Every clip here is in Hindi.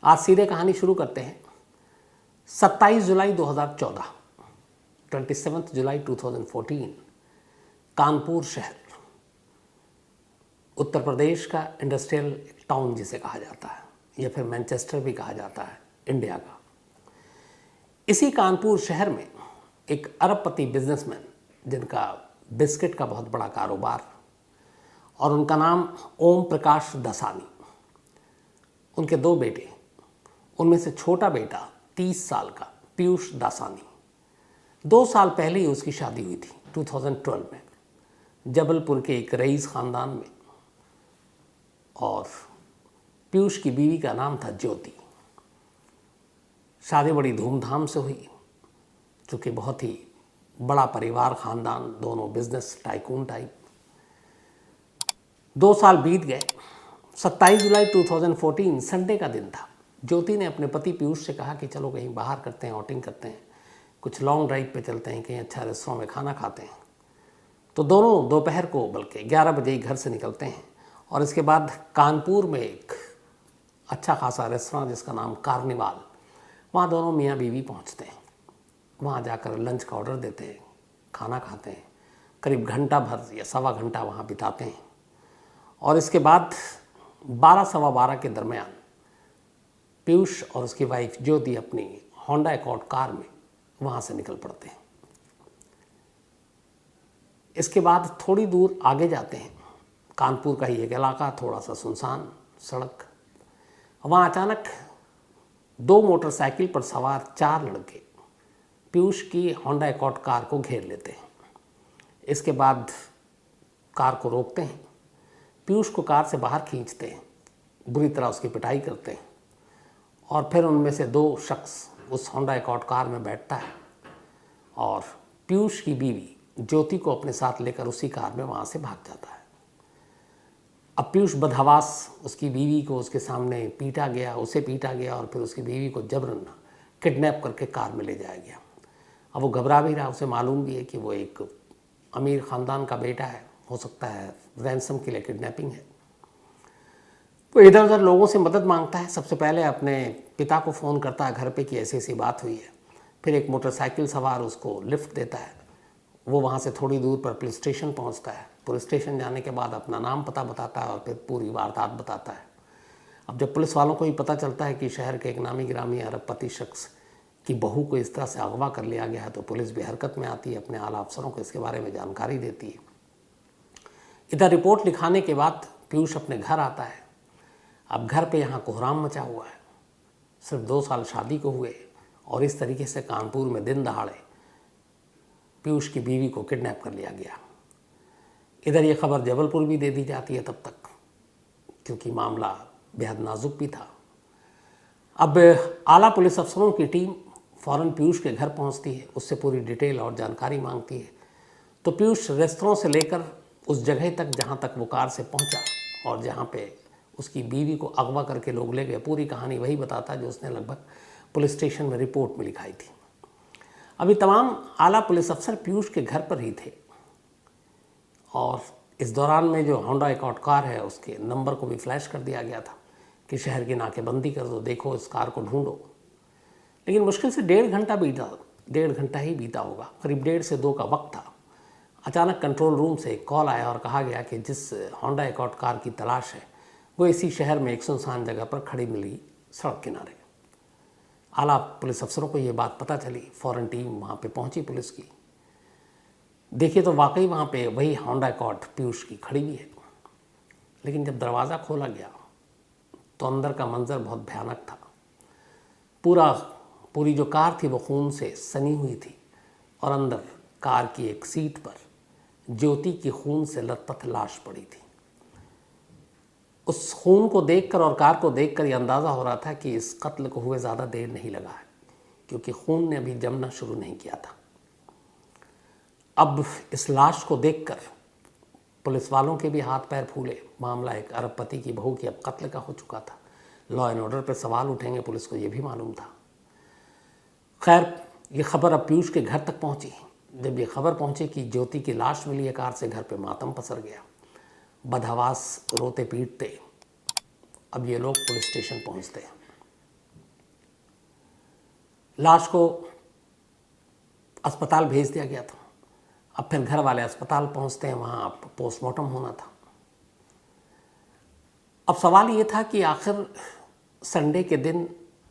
आज सीधे कहानी शुरू करते हैं। 27 जुलाई 2014, 27 जुलाई 2014, कानपुर शहर, उत्तर प्रदेश का इंडस्ट्रियल टाउन जिसे कहा जाता है, या फिर मैनचेस्टर भी कहा जाता है इंडिया का। इसी कानपुर शहर में एक अरबपति बिजनेसमैन जिनका बिस्किट का बहुत बड़ा कारोबार और उनका नाम ओम प्रकाश दासानी, उनके दो बेटे, उनमें से छोटा बेटा 30 साल का पीयूष दासानी, 2 साल पहले ही उसकी शादी हुई थी 2012 में जबलपुर के एक रईस ख़ानदान में, और पीयूष की बीवी का नाम था ज्योति। शादी बड़ी धूमधाम से हुई, चूँकि बहुत ही बड़ा परिवार, ख़ानदान, दोनों बिजनेस टाइकून टाइप। 2 साल बीत गए। 27 जुलाई 2014 संडे का दिन था। ज्योति ने अपने पति पीयूष से कहा कि चलो कहीं बाहर करते हैं, आउटिंग करते हैं, कुछ लॉन्ग ड्राइव पे चलते हैं, कहीं अच्छा रेस्टोरेंट में खाना खाते हैं। तो दोनों दोपहर को बल्कि 11 बजे ही घर से निकलते हैं और इसके बाद कानपुर में एक अच्छा खासा रेस्टोरेंट जिसका नाम कार्निवाल, वहाँ दोनों मियाँ बीवी पहुँचते हैं। वहाँ जाकर लंच का ऑर्डर देते हैं, खाना खाते हैं, करीब घंटा भर या सवा घंटा वहाँ बिताते हैं और इसके बाद 12 सवा 12 के दरमियान पीयूष और उसकी वाइफ ज्योति अपनी होंडा अकॉर्ड कार में वहाँ से निकल पड़ते हैं। इसके बाद थोड़ी दूर आगे जाते हैं, कानपुर का ही एक इलाका, थोड़ा सा सुनसान सड़क। वहाँ अचानक 2 मोटरसाइकिल पर सवार 4 लड़के पीयूष की होंडा अकॉर्ड कार को घेर लेते हैं। इसके बाद कार को रोकते हैं, पीयूष को कार से बाहर खींचते हैं, बुरी तरह उसकी पिटाई करते हैं और फिर उनमें से 2 शख्स उस होंडा अकॉर्ड कार में बैठता है और पीयूष की बीवी ज्योति को अपने साथ लेकर उसी कार में वहाँ से भाग जाता है। अब पीयूष बदहवास उसकी बीवी को उसके सामने पीटा गया, उसे पीटा गया और फिर उसकी बीवी को जबरन किडनैप करके कार में ले जाया गया। अब वो घबरा भी रहा, उसे मालूम भी है कि वो एक अमीर ख़ानदान का बेटा है, हो सकता है रैंसम के लिए किडनैपिंग है। वो इधर उधर लोगों से मदद मांगता है। सबसे पहले अपने पिता को फ़ोन करता है घर पे कि ऐसी ऐसी बात हुई है। फिर एक मोटरसाइकिल सवार उसको लिफ्ट देता है। वो वहाँ से थोड़ी दूर पर पुलिस स्टेशन पहुँचता है। पुलिस स्टेशन जाने के बाद अपना नाम पता बताता है और फिर पूरी वारदात बताता है। अब जब पुलिस वालों को ही पता चलता है कि शहर के एक नामी गिरामी अरबपति शख्स की बहू को इस तरह से अगवा कर लिया गया है, तो पुलिस भी हरकत में आती है, अपने आला अफसरों को इसके बारे में जानकारी देती है। इधर रिपोर्ट लिखाने के बाद पीयूष अपने घर आता है। अब घर पे यहाँ कोहराम मचा हुआ है। सिर्फ 2 साल शादी को हुए और इस तरीके से कानपुर में दिन दहाड़े पीयूष की बीवी को किडनैप कर लिया गया। इधर ये खबर जबलपुर भी दे दी जाती है तब तक, क्योंकि मामला बेहद नाजुक भी था। अब आला पुलिस अफसरों की टीम फ़ौरन पीयूष के घर पहुंचती है, उससे पूरी डिटेल और जानकारी मांगती है। तो पीयूष रेस्तरां से लेकर उस जगह तक जहां तक वो कार से पहुंचा और जहां पे उसकी बीवी को अगवा करके लोग ले गए, पूरी कहानी वही बताता है जो उसने लगभग पुलिस स्टेशन में रिपोर्ट में लिखाई थी। अभी तमाम आला पुलिस अफसर पीयूष के घर पर ही थे और इस दौरान में जो होंडा अकॉर्ड कार है उसके नंबर को भी फ्लैश कर दिया गया था कि शहर की नाकेबंदी कर दो, देखो इस कार को ढूंढो। लेकिन मुश्किल से 1.5 घंटा बीता, 1.5 घंटा ही बीता होगा, करीब 1.5 से 2 का वक्त था। अचानक कंट्रोल रूम से एक कॉल आया और कहा गया कि जिस होंडा अकॉर्ड कार की तलाश है वो इसी शहर में एक सुनसान जगह पर खड़ी मिली, सड़क किनारे। आला पुलिस अफसरों को ये बात पता चली, फ़ौरन टीम वहाँ पे पहुँची पुलिस की। देखिए तो वाकई वहाँ पे वही होंडा अकॉर्ड पीयूष की खड़ी हुई है। लेकिन जब दरवाज़ा खोला गया तो अंदर का मंजर बहुत भयानक था। पूरी जो कार थी वो खून से सनी हुई थी और अंदर कार की एक सीट पर ज्योति की खून से लथपथ लाश पड़ी थी। उस खून को देखकर और कार को देखकर ये अंदाज़ा हो रहा था कि इस कत्ल को हुए ज़्यादा देर नहीं लगा है, क्योंकि खून ने अभी जमना शुरू नहीं किया था। अब इस लाश को देखकर पुलिस वालों के भी हाथ पैर फूले। मामला एक अरबपति की बहू की अब कत्ल का हो चुका था। लॉ एंड ऑर्डर पर सवाल उठेंगे, पुलिस को ये भी मालूम था। खैर, ये खबर अब पीयूष के घर तक पहुंची। जब ये खबर पहुंची कि ज्योति की लाश मिली है कार से, घर पे मातम पसर गया। बदहवास रोते पीटते अब ये लोग पुलिस स्टेशन पहुंचते हैं। लाश को अस्पताल भेज दिया गया था। अब फिर घर वाले अस्पताल पहुंचते हैं, वहाँ पोस्टमार्टम होना था। अब सवाल ये था कि आखिर संडे के दिन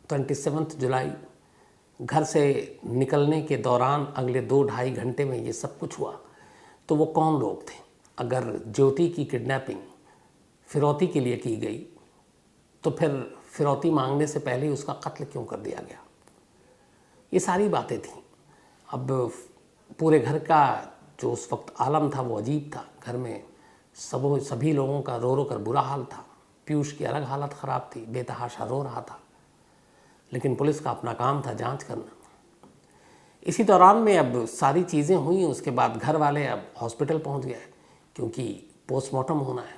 27 जुलाई घर से निकलने के दौरान अगले 2-2.5 घंटे में ये सब कुछ हुआ, तो वो कौन लोग थे? अगर ज्योति की किडनैपिंग फिरौती के लिए की गई, तो फिर फिरौती मांगने से पहले ही उसका कत्ल क्यों कर दिया गया? ये सारी बातें थीं। अब पूरे घर का जो उस वक्त आलम था वो अजीब था। घर में सभी लोगों का रो रो कर बुरा हाल था। पीयूष की अलग हालत ख़राब थी, बेतहाशा रो रहा था, लेकिन पुलिस का अपना काम था जांच करना। इसी दौरान में अब सारी चीज़ें हुई। उसके बाद घर वाले अब हॉस्पिटल पहुंच गए, क्योंकि पोस्टमार्टम होना है।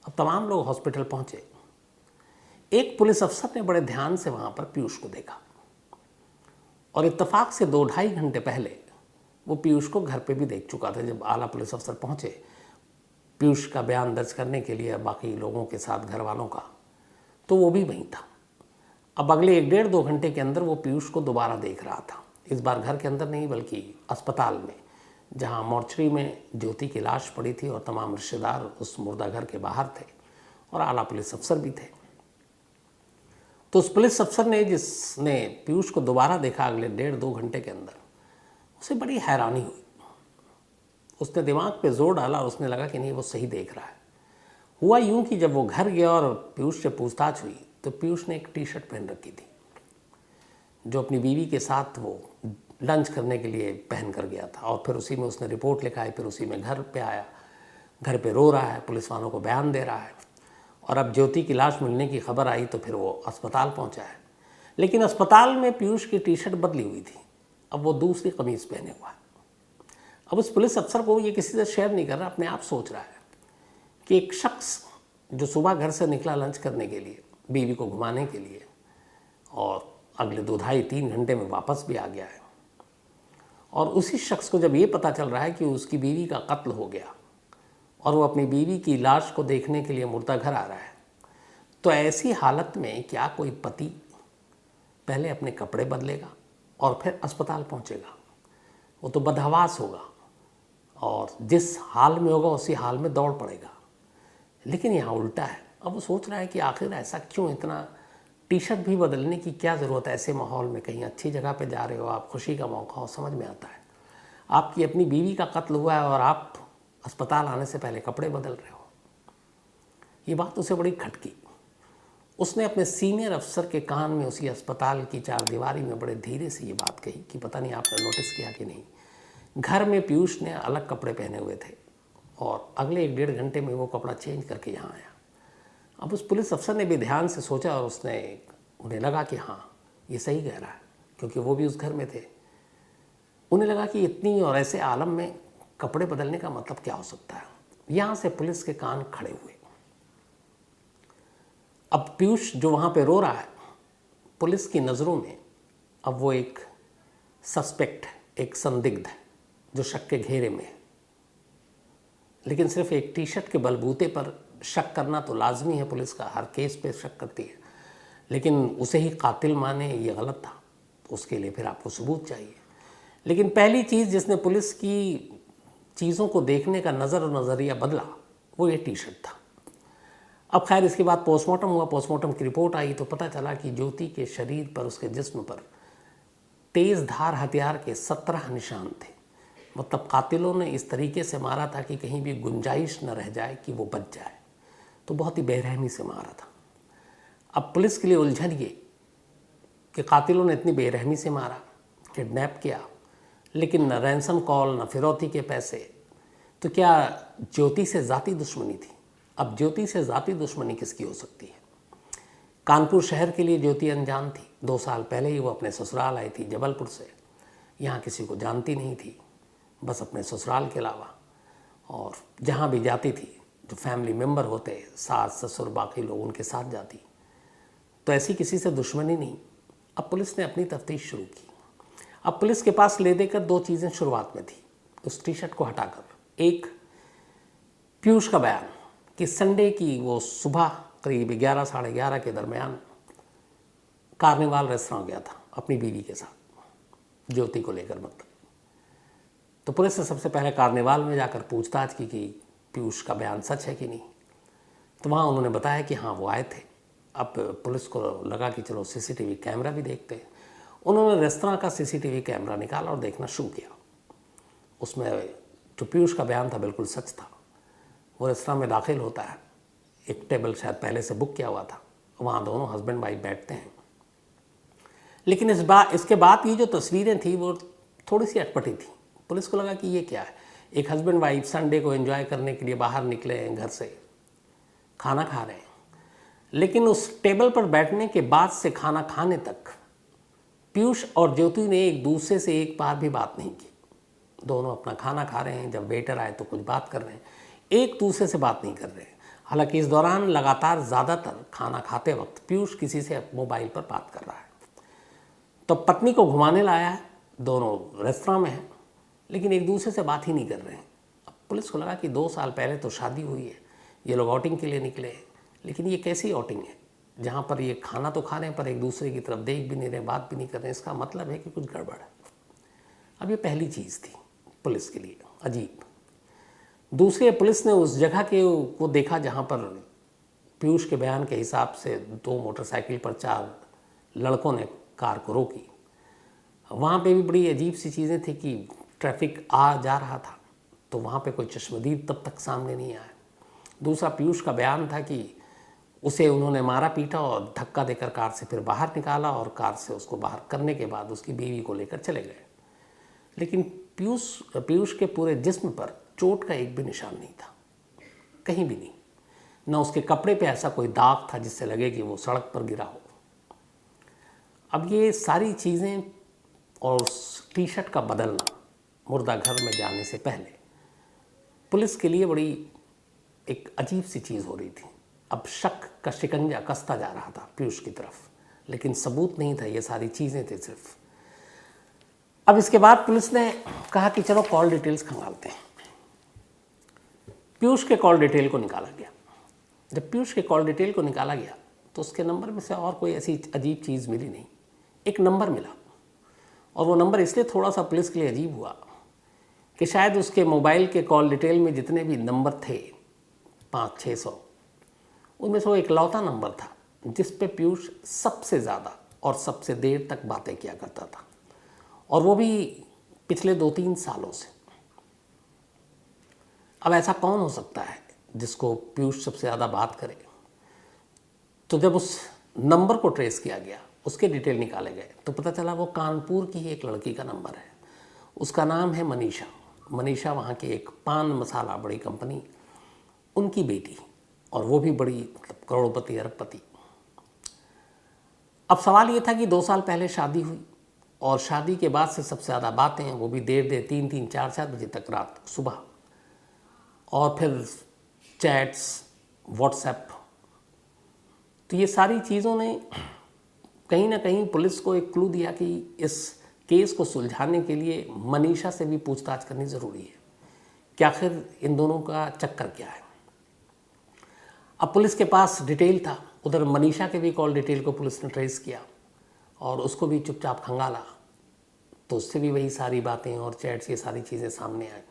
अब तमाम लोग हॉस्पिटल पहुंचे। एक पुलिस अफसर ने बड़े ध्यान से वहाँ पर पीयूष को देखा, और इत्तेफाक से 2-2.5 घंटे पहले वो पीयूष को घर पे भी देख चुका था। जब आला पुलिस अफसर पहुँचे पीयूष का बयान दर्ज करने के लिए बाकी लोगों के साथ, घर वालों का, तो वो भी वहीं था। अब अगले 1-1.5-2 घंटे के अंदर वो पीयूष को दोबारा देख रहा था। इस बार घर के अंदर नहीं, बल्कि अस्पताल में, जहाँ मॉर्चरी में ज्योति की लाश पड़ी थी और तमाम रिश्तेदार उस मुर्दा घर के बाहर थे, और आला पुलिस अफसर भी थे। तो उस पुलिस अफसर ने, जिसने पीयूष को दोबारा देखा अगले 1.5-2 घंटे के अंदर, उसे बड़ी हैरानी हुई। उसने दिमाग पे जोर डाला और उसने लगा कि नहीं, वो सही देख रहा है। हुआ यूं कि जब वो घर गया और पीयूष से पूछताछ हुई, तो पीयूष ने एक टी-शर्ट पहन रखी थी, जो अपनी बीवी के साथ वो लंच करने के लिए पहन कर गया था, और फिर उसी में उसने रिपोर्ट लिखाई। फिर उसी में घर पे आया, घर पे रो रहा है, पुलिस वालों को बयान दे रहा है। और अब ज्योति की लाश मिलने की खबर आई तो फिर वो अस्पताल पहुंचा है। लेकिन अस्पताल में पीयूष की टी-शर्ट बदली हुई थी, अब वो दूसरी कमीज़ पहने हुआ है। अब उस पुलिस अफसर को ये किसी से शेयर नहीं कर रहा, अपने आप सोच रहा है कि एक शख्स जो सुबह घर से निकला लंच करने के लिए, बीवी को घुमाने के लिए, और अगले 2-2.5-3 घंटे में वापस भी आ गया है, और उसी शख्स को जब ये पता चल रहा है कि उसकी बीवी का कत्ल हो गया और वो अपनी बीवी की लाश को देखने के लिए मुर्दा घर आ रहा है, तो ऐसी हालत में क्या कोई पति पहले अपने कपड़े बदलेगा और फिर अस्पताल पहुंचेगा? वो तो बदहवास होगा, और जिस हाल में होगा उसी हाल में दौड़ पड़ेगा। लेकिन यहाँ उल्टा है। अब वो सोच रहा है कि आखिर ऐसा क्यों, इतना टी-शर्ट भी बदलने की क्या ज़रूरत है ऐसे माहौल में? कहीं अच्छी जगह पे जा रहे हो आप, खुशी का मौका हो, समझ में आता है। आपकी अपनी बीवी का कत्ल हुआ है और आप अस्पताल आने से पहले कपड़े बदल रहे हो। ये बात उसे बड़ी खटकी। उसने अपने सीनियर अफसर के कान में उसी अस्पताल की चारदीवारी में बड़े धीरे से ये बात कही कि पता नहीं आपने नोटिस किया कि नहीं, घर में पीयूष ने अलग कपड़े पहने हुए थे, और अगले 1-1.5 घंटे में वो कपड़ा चेंज करके यहाँ आया। अब उस पुलिस अफसर ने भी ध्यान से सोचा, और उन्हें लगा कि हाँ, ये सही कह रहा है, क्योंकि वो भी उस घर में थे। उन्हें लगा कि इतनी और ऐसे आलम में कपड़े बदलने का मतलब क्या हो सकता है। यहाँ से पुलिस के कान खड़े हुए। अब पीयूष जो वहाँ पे रो रहा है, पुलिस की नज़रों में अब वो एक सस्पेक्ट है, एक संदिग्ध है, जो शक के घेरे में है। लेकिन सिर्फ एक टी-शर्ट के बलबूते पर शक करना तो लाजमी है, पुलिस का हर केस पे शक करती है, लेकिन उसे ही कातिल माने ये गलत था। तो उसके लिए फिर आपको सबूत चाहिए। लेकिन पहली चीज़ जिसने पुलिस की चीज़ों को देखने का नज़र और नज़रिया बदला, वो ये टी-शर्ट था। अब खैर इसके बाद पोस्टमार्टम हुआ। पोस्टमार्टम की रिपोर्ट आई तो पता चला कि ज्योति के शरीर पर, उसके जिस्म पर तेज़ धार हथियार के 17 निशान थे। मतलब कातिलों ने इस तरीके से मारा था कि कहीं भी गुंजाइश न रह जाए कि वो बच जाए। तो बहुत ही बेरहमी से मारा था। अब पुलिस के लिए उलझन ये कि कातिलों ने इतनी बेरहमी से मारा, किडनैप किया, लेकिन न रैंसम कॉल, न फिरौती के पैसे, तो क्या ज्योति से ज़ाती दुश्मनी थी? अब ज्योति से ज़ाती दुश्मनी किसकी हो सकती है? कानपुर शहर के लिए ज्योति अनजान थी। 2 साल पहले ही वो अपने ससुराल आई थी जबलपुर से। यहाँ किसी को जानती नहीं थी, बस अपने ससुराल के अलावा। और जहाँ भी जाती थी, जो फैमिली मेम्बर होते, सास ससुर बाकी लोग, उनके साथ जाती। तो ऐसी किसी से दुश्मनी नहीं। अब पुलिस ने अपनी तफ्तीश शुरू की। अब पुलिस के पास ले देकर 2 चीज़ें शुरुआत में थी, उस टी-शर्ट को हटाकर। एक, पीयूष का बयान कि संडे की वो सुबह करीब 11 साढ़े 11 के दरमियान कार्निवाल रेस्टोरेंट गया था अपनी बीवी के साथ, ज्योति को लेकर मतलब। तो पुलिस ने सबसे पहले कार्निवाल में जाकर पूछताछ की कि पीयूष का बयान सच है कि नहीं। तो वहाँ उन्होंने बताया कि हाँ वो आए थे। अब पुलिस को लगा कि चलो सीसीटीवी कैमरा भी देखते हैं। उन्होंने रेस्तरां का सीसीटीवी कैमरा निकाला और देखना शुरू किया। उसमें जो पीयूष का बयान था बिल्कुल सच था। वो रेस्तरां में दाखिल होता है, एक टेबल शायद पहले से बुक किया हुआ था, वहाँ दोनों हस्बैंड वाइफ बैठते हैं। लेकिन इसके बाद ये जो तस्वीरें थी वो थोड़ी सी अटपटी थी। पुलिस को लगा कि ये क्या है, एक हस्बैंड वाइफ संडे को एंजॉय करने के लिए बाहर निकले हैं घर से, खाना खा रहे हैं, लेकिन उस टेबल पर बैठने के बाद से खाना खाने तक पीयूष और ज्योति ने एक दूसरे से एक बार भी बात नहीं की। दोनों अपना खाना खा रहे हैं, जब वेटर आए तो कुछ बात कर रहे हैं, एक दूसरे से बात नहीं कर रहे हैं। हालांकि इस दौरान लगातार ज़्यादातर खाना खाते वक्त पीयूष किसी से मोबाइल पर बात कर रहा है। तो पत्नी को घुमाने लाया है, दोनों रेस्तरां में हैं, लेकिन एक दूसरे से बात ही नहीं कर रहे हैं। अब पुलिस को लगा कि 2 साल पहले तो शादी हुई है, ये लोग आउटिंग के लिए निकले हैं, लेकिन ये कैसी आउटिंग है जहाँ पर ये खाना तो खा रहे हैं पर एक दूसरे की तरफ देख भी नहीं रहे, बात भी नहीं कर रहे हैं। इसका मतलब है कि कुछ गड़बड़ है। अब ये पहली चीज़ थी पुलिस के लिए अजीब। दूसरी, पुलिस ने उस जगह को देखा जहाँ पर पीयूष के बयान के हिसाब से 2 मोटरसाइकिल पर 4 लड़कों ने कार को रोकी। वहाँ पे भी बड़ी अजीब सी चीज़ें थी कि ट्रैफिक आ जा रहा था, तो वहाँ पे कोई चश्मदीद तब तक सामने नहीं आया। दूसरा, पीयूष का बयान था कि उसे उन्होंने मारा पीटा और धक्का देकर कार से फिर बाहर निकाला और कार से उसको बाहर करने के बाद उसकी बीवी को लेकर चले गए। लेकिन पीयूष के पूरे जिस्म पर चोट का एक भी निशान नहीं था, कहीं भी नहीं। न उसके कपड़े पे ऐसा कोई दाग था जिससे लगे कि वो सड़क पर गिरा हो। अब ये सारी चीज़ें और टी शर्ट का बदलना मुर्दा घर में जाने से पहले पुलिस के लिए बड़ी एक अजीब सी चीज़ हो रही थी। अब शक का शिकंजा कसता जा रहा था पीयूष की तरफ, लेकिन सबूत नहीं था, ये सारी चीज़ें थी सिर्फ। अब इसके बाद पुलिस ने कहा कि चलो कॉल डिटेल्स खंगालते हैं। पीयूष के कॉल डिटेल को निकाला गया। जब पीयूष के कॉल डिटेल को निकाला गया तो उसके नंबर में से और कोई ऐसी अजीब चीज़ मिली नहीं। एक नंबर मिला, और वो नंबर इसलिए थोड़ा सा पुलिस के लिए अजीब हुआ कि शायद उसके मोबाइल के कॉल डिटेल में जितने भी नंबर थे 500-600, उनमें से वो इकलौता नंबर था जिस पे पीयूष सबसे ज़्यादा और सबसे देर तक बातें किया करता था, और वो भी पिछले 2-3 सालों से। अब ऐसा कौन हो सकता है जिसको पीयूष सबसे ज़्यादा बात करे? तो जब उस नंबर को ट्रेस किया गया, उसके डिटेल निकाले गए, तो पता चला वो कानपुर की ही एक लड़की का नंबर है। उसका नाम है मनीषा। मनीषा वहाँ की एक पान मसाला बड़ी कंपनी, उनकी बेटी, और वो भी बड़ी मतलब करोड़पति अरबपति। अब सवाल ये था कि 2 साल पहले शादी हुई, और शादी के बाद से सबसे ज़्यादा बातें, वो भी देर 3-3, 4-4 बजे तक रात सुबह, और फिर चैट्स, व्हाट्सएप। तो ये सारी चीज़ों ने कहीं ना कहीं पुलिस को एक क्लू दिया कि इस केस को सुलझाने के लिए मनीषा से भी पूछताछ करनी ज़रूरी है कि आखिर इन दोनों का चक्कर क्या है। अब पुलिस के पास डिटेल था, उधर मनीषा के भी कॉल डिटेल को पुलिस ने ट्रेस किया और उसको भी चुपचाप खंगाला, तो उससे भी वही सारी बातें और चैट्स, ये सारी चीज़ें सामने आई।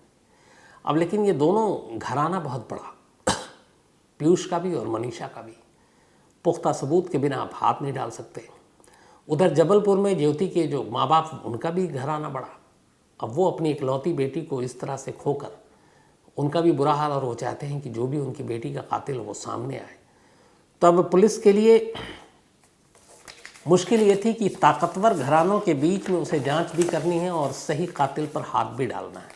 अब लेकिन ये दोनों घराना बहुत बड़ा, पीयूष का भी और मनीषा का भी, पुख्ता सबूत के बिना आप हाथ नहीं डाल सकते। उधर जबलपुर में ज्योति के जो माँ बाप, उनका भी घराना बड़ा। अब वो अपनी इकलौती बेटी को इस तरह से खोकर, उनका भी बुरा हाल, और वो चाहते हैं कि जो भी उनकी बेटी का कातिल वो सामने आए। तो अब पुलिस के लिए मुश्किल ये थी कि ताकतवर घरानों के बीच में उसे जांच भी करनी है और सही कातिल पर हाथ भी डालना है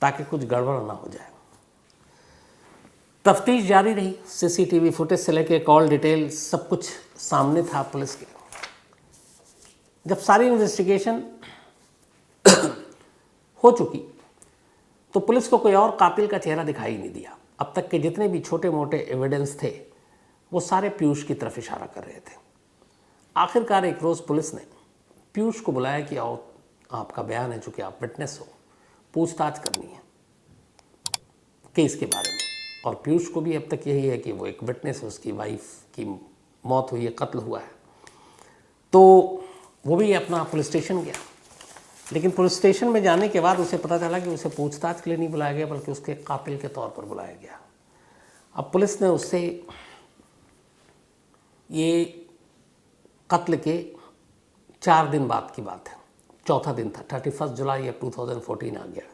ताकि कुछ गड़बड़ ना हो जाए। तफ्तीश जारी रही, सीसीटीवी फुटेज से लेकर कॉल डिटेल सब कुछ सामने था पुलिस के। जब सारी इन्वेस्टिगेशन हो चुकी तो पुलिस को कोई और कातिल का चेहरा दिखाई नहीं दिया। अब तक के जितने भी छोटे मोटे एविडेंस थे वो सारे पीयूष की तरफ इशारा कर रहे थे। आखिरकार एक रोज़ पुलिस ने पीयूष को बुलाया कि आओ, आपका बयान है, चूँकि आप विटनेस हो, पूछताछ करनी है केस के बारे में। और पीयूष को भी अब तक यही है कि वो एक विटनेस है, उसकी वाइफ की मौत हुई है, कत्ल हुआ है। तो वो भी अपना पुलिस स्टेशन गया, लेकिन पुलिस स्टेशन में जाने के बाद उसे पता चला कि उसे पूछताछ के लिए नहीं बुलाया गया बल्कि उसके कातिल के तौर पर बुलाया गया। अब पुलिस ने उससे ये कत्ल के 4 दिन बाद की बात है, चौथा दिन था, 31 जुलाई 2014 आ गया।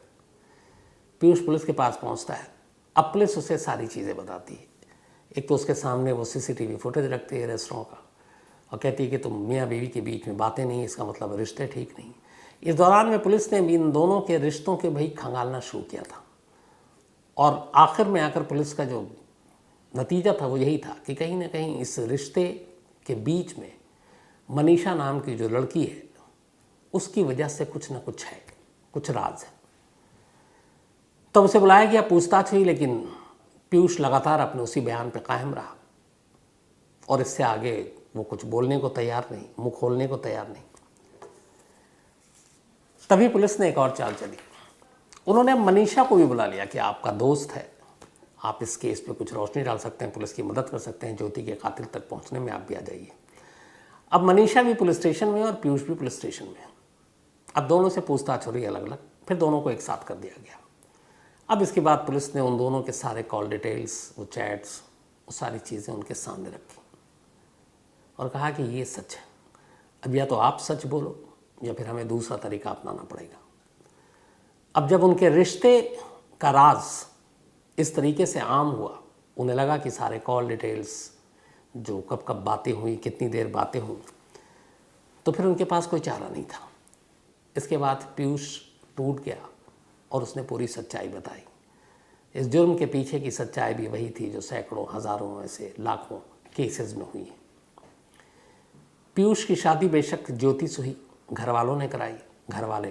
पीयूष पुलिस के पास पहुंचता है। अब पुलिस उसे सारी चीज़ें बताती है। एक तो उसके सामने वो CCTV फुटेज रखती है रेस्टोरेंट का और कहती है कि तुम मियाँ बीवी के बीच में बातें नहीं, इसका मतलब रिश्ते ठीक नहीं। इस दौरान में पुलिस ने इन दोनों के रिश्तों के भाई खंगालना शुरू किया था और आखिर में आकर पुलिस का जो नतीजा था वो यही था कि कहीं ना कहीं इस रिश्ते के बीच में मनीषा नाम की जो लड़की है उसकी वजह से कुछ ना कुछ है, कुछ राज है। तब उसे बुलाया गया, पूछताछ हुई, लेकिन पीयूष लगातार अपने उसी बयान पे कायम रहा और इससे आगे वो कुछ बोलने को तैयार नहीं, मुंह खोलने को तैयार नहीं। तभी पुलिस ने एक और चाल चली। उन्होंने मनीषा को भी बुला लिया कि आपका दोस्त है, आप इस केस पे कुछ रोशनी डाल सकते हैं, पुलिस की मदद कर सकते हैं, ज्योति के कातिल तक पहुंचने में आप भी आ जाइए। अब मनीषा भी पुलिस स्टेशन में और पीयूष भी पुलिस स्टेशन में। अब दोनों से पूछताछ हो रही है अलग अलग, फिर दोनों को एक साथ कर दिया गया। अब इसके बाद पुलिस ने उन दोनों के सारे कॉल डिटेल्स, वो चैट्स, वो सारी चीज़ें उनके सामने रखी और कहा कि ये सच है, अब या तो आप सच बोलो या फिर हमें दूसरा तरीका अपनाना पड़ेगा। अब जब उनके रिश्ते का राज इस तरीके से आम हुआ, उन्हें लगा कि सारे कॉल डिटेल्स, जो कब कब बातें हुई, कितनी देर बातें हुई, तो फिर उनके पास कोई चारा नहीं था। इसके बाद पीयूष टूट गया और उसने पूरी सच्चाई बताई। इस जुर्म के पीछे की सच्चाई भी वही थी जो सैकड़ों, हज़ारों में से लाखों केसेस में हुई है। पीयूष की शादी बेशक ज्योति से हुई, घर वालों ने कराई। घर वाले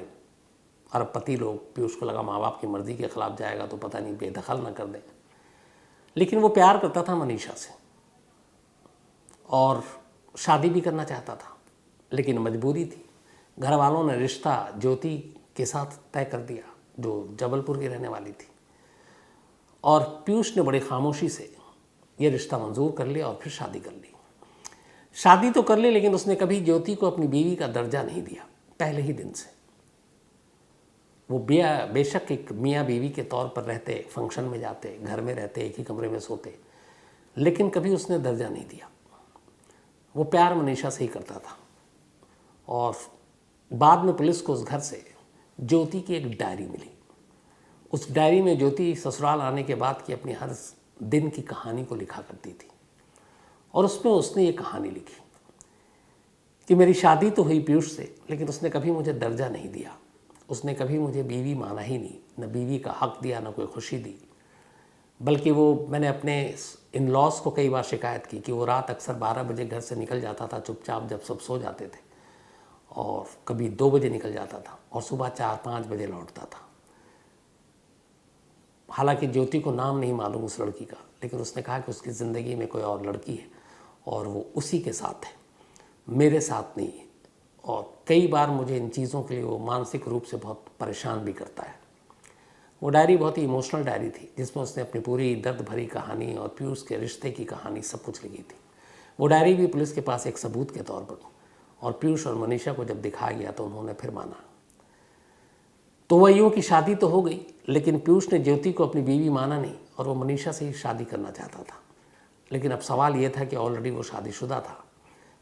अरबपति लोग, पीयूष को लगा माँ बाप की मर्ज़ी के ख़िलाफ़ जाएगा तो पता नहीं बेदखल न कर दें, लेकिन वो प्यार करता था मनीषा से और शादी भी करना चाहता था, लेकिन मजबूरी थी। घर वालों ने रिश्ता ज्योति के साथ तय कर दिया जो जबलपुर की रहने वाली थी और पीयूष ने बड़ी खामोशी से ये रिश्ता मंजूर कर लिया और फिर शादी कर ली। शादी तो कर ली, लेकिन उसने कभी ज्योति को अपनी बीवी का दर्जा नहीं दिया। पहले ही दिन से वो बेशक एक मियाँ बीवी के तौर पर रहते, फंक्शन में जाते, घर में रहते, एक ही कमरे में सोते, लेकिन कभी उसने दर्जा नहीं दिया। वो प्यार मनीषा से ही करता था। और बाद में पुलिस को उस घर से ज्योति की एक डायरी मिली। उस डायरी में ज्योति ससुराल आने के बाद की अपनी हर दिन की कहानी को लिखा करती थी और उसमें उसने ये कहानी लिखी कि मेरी शादी तो हुई पीयूष से, लेकिन उसने कभी मुझे दर्जा नहीं दिया, उसने कभी मुझे बीवी माना ही नहीं, न बीवी का हक दिया, न कोई खुशी दी। बल्कि मैंने अपने इन लॉज को कई बार शिकायत की कि वो रात अक्सर 12 बजे घर से निकल जाता था चुपचाप, जब सब सो जाते थे, और कभी 2 बजे निकल जाता था और सुबह 4-5 बजे लौटता था। हालांकि ज्योति को नाम नहीं मालूम उस लड़की का, लेकिन उसने कहा कि उसकी ज़िंदगी में कोई और लड़की है और वो उसी के साथ है, मेरे साथ नहीं है। और कई बार मुझे इन चीज़ों के लिए वो मानसिक रूप से बहुत परेशान भी करता है। वो डायरी बहुत ही इमोशनल डायरी थी, जिसमें उसने अपनी पूरी दर्द भरी कहानी और पीयूष के रिश्ते की कहानी सब कुछ लिखी थी। वो डायरी भी पुलिस के पास एक सबूत के तौर पर, और पीयूष और मनीषा को जब दिखाया गया तो उन्होंने फिर माना। तो वह यूँ की शादी तो हो गई, लेकिन पीयूष ने ज्योति को अपनी बीवी माना नहीं और वो मनीषा से ही शादी करना चाहता था। लेकिन अब सवाल ये था कि ऑलरेडी वो शादीशुदा था।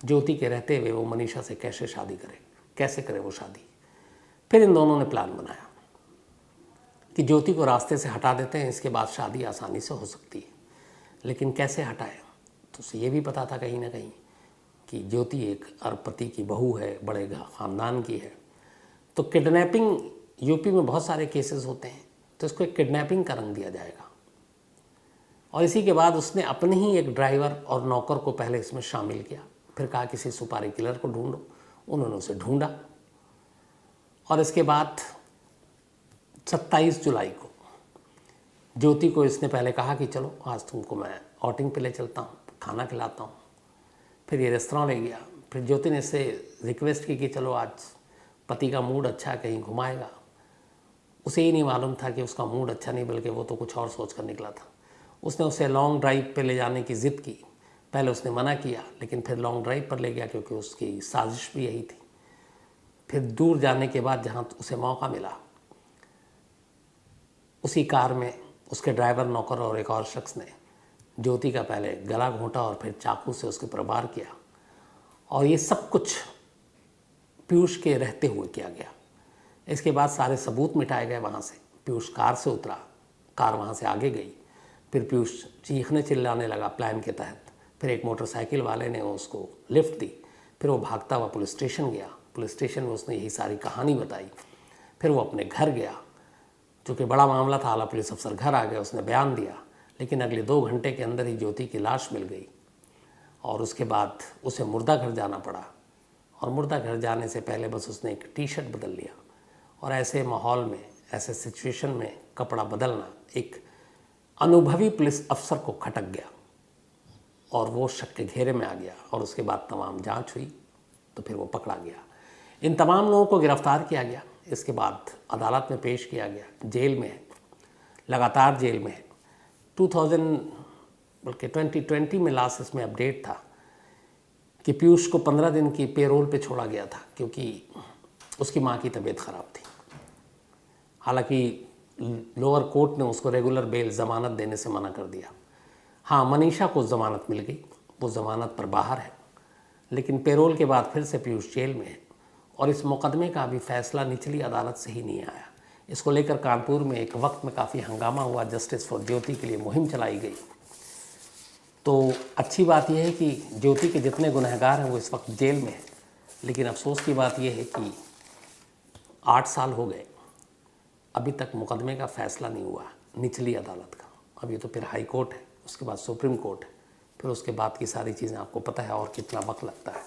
ज्योति के रहते हुए वो मनीषा से कैसे शादी करे, कैसे करे वो शादी। फिर इन दोनों ने प्लान बनाया कि ज्योति को रास्ते से हटा देते हैं, इसके बाद शादी आसानी से हो सकती है। लेकिन कैसे हटाए, तो उसे ये भी पता था कहीं ना कहीं कि ज्योति एक अरबपति की बहू है, बड़े ख़ानदान की है। तो किडनैपिंग, यूपी में बहुत सारे केसेस होते हैं, तो इसको एक किडनैपिंग का रंग दिया जाएगा। और इसी के बाद उसने अपने ही एक ड्राइवर और नौकर को पहले इसमें शामिल किया। फिर कहा किसी सुपारी किलर को ढूंढो, उन्होंने उसे ढूंढा और इसके बाद 27 जुलाई को ज्योति को इसने पहले कहा कि चलो आज तुमको मैं आउटिंग पे ले चलता हूँ, खाना खिलाता हूँ। फिर ये रेस्तरां ले गया। फिर ज्योति ने इससे रिक्वेस्ट की कि चलो आज पति का मूड अच्छा है, कहीं घुमाएगा। उसे ही नहीं मालूम था कि उसका मूड अच्छा नहीं, बल्कि वो तो कुछ और सोच कर निकला था। उसने उसे लॉन्ग ड्राइव पे ले जाने की ज़िद की, पहले उसने मना किया, लेकिन फिर लॉन्ग ड्राइव पर ले गया क्योंकि उसकी साजिश भी यही थी। फिर दूर जाने के बाद जहाँ उसे मौका मिला, उसी कार में उसके ड्राइवर, नौकर और एक और शख्स ने ज्योति का पहले गला घोंटा और फिर चाकू से उसके ऊपर वार किया। और ये सब कुछ पीयूष के रहते हुए किया गया। इसके बाद सारे सबूत मिटाए गए वहाँ से। पीयूष कार से उतरा, कार वहाँ से आगे गई। फिर पीयूष चीखने चिल्लाने लगा प्लान के तहत। फिर एक मोटरसाइकिल वाले ने उसको लिफ्ट दी। फिर वो भागता हुआ पुलिस स्टेशन गया। पुलिस स्टेशन में उसने यही सारी कहानी बताई। फिर वो अपने घर गया। चूँकि बड़ा मामला था, आला पुलिस अफसर घर आ गया, उसने बयान दिया। लेकिन अगले 2 घंटे के अंदर ही ज्योति की लाश मिल गई और उसके बाद उसे मुर्दा घर जाना पड़ा। और मुर्दा घर जाने से पहले बस उसने एक टी-शर्ट बदल लिया। और ऐसे माहौल में, ऐसे सिचुएशन में कपड़ा बदलना एक अनुभवी पुलिस अफसर को खटक गया और वो शक के घेरे में आ गया। और उसके बाद तमाम जांच हुई तो फिर वो पकड़ा गया। इन तमाम लोगों को गिरफ्तार किया गया। इसके बाद अदालत में पेश किया गया। जेल में है, लगातार जेल में है। 2020 में लास्ट इसमें अपडेट था कि पीयूष को 15 दिन की पेरोल पे छोड़ा गया था क्योंकि उसकी माँ की तबीयत ख़राब थी। हालांकि लोअर कोर्ट ने उसको रेगुलर बेल ज़मानत देने से मना कर दिया। हाँ, मनीषा को ज़मानत मिल गई, वो ज़मानत पर बाहर है, लेकिन पेरोल के बाद फिर से पीयूष जेल में है। और इस मुकदमे का अभी फैसला निचली अदालत से ही नहीं आया। इसको लेकर कानपुर में एक वक्त में काफ़ी हंगामा हुआ। जस्टिस फॉर ज्योति के लिए मुहिम चलाई गई। तो अच्छी बात यह है कि ज्योति के जितने गुनहगार हैं वो इस वक्त जेल में हैं। लेकिन अफसोस की बात यह है कि 8 साल हो गए, अभी तक मुकदमे का फैसला नहीं हुआ निचली अदालत का। अभी तो फिर हाई कोर्ट है, उसके बाद सुप्रीम कोर्ट है, फिर उसके बाद की सारी चीज़ें आपको पता है और कितना वक्त लगता है।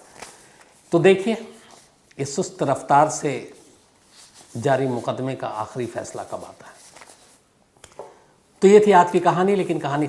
तो देखिए इस सुस्त रफ्तार से जारी मुकदमे का आखिरी फैसला कब आता है। तो ये थी आज की कहानी, लेकिन कहानी